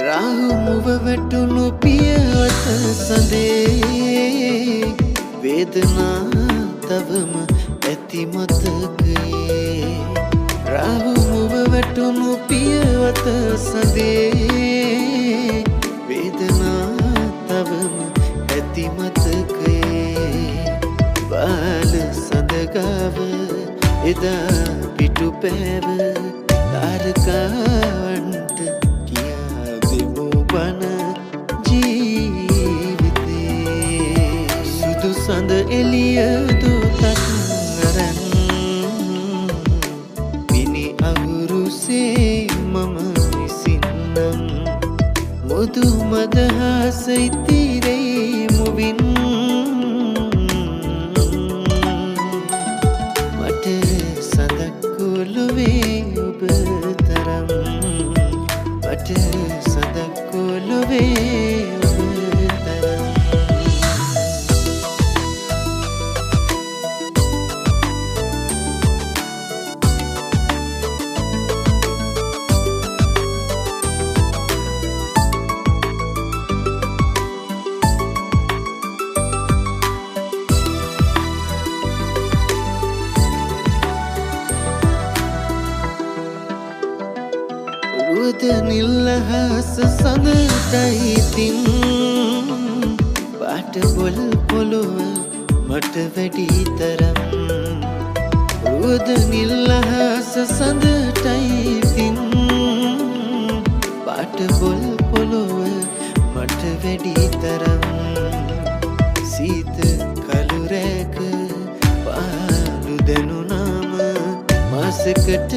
රාහු මුව වැටුණු පියවත සඳේ වේදනා තවම ඇති මතකයේ රාහු මුව වැටුණු පියවත සඳේ වේදනා තවම ඇති මතකයේ බාල සඳගාව එදා පිටු පෑව තාරකාවන්ට කියා දෙමු බන ජීවිතේ සුදු සඳ එළිය දොතක් අරන් මිනි අහුරුසේ මම විසින්නම් මුදු මදහස ඉතිරේ මුවින් මට සඳක් කොළුවේ ඔබ තරම් මට සඳක් කොළුවේ ඔබ තරම් රුවද නිල්ලහස සඳටයි තින් පාට බොල් පොළොව මට වැඩි තරම් රුවද නිල්ලහස සඳටයි තින් පාට බොල් පොළොව මට වැඩි තරම් සීත කළු රැක පාලු දැනුනාම මාසකට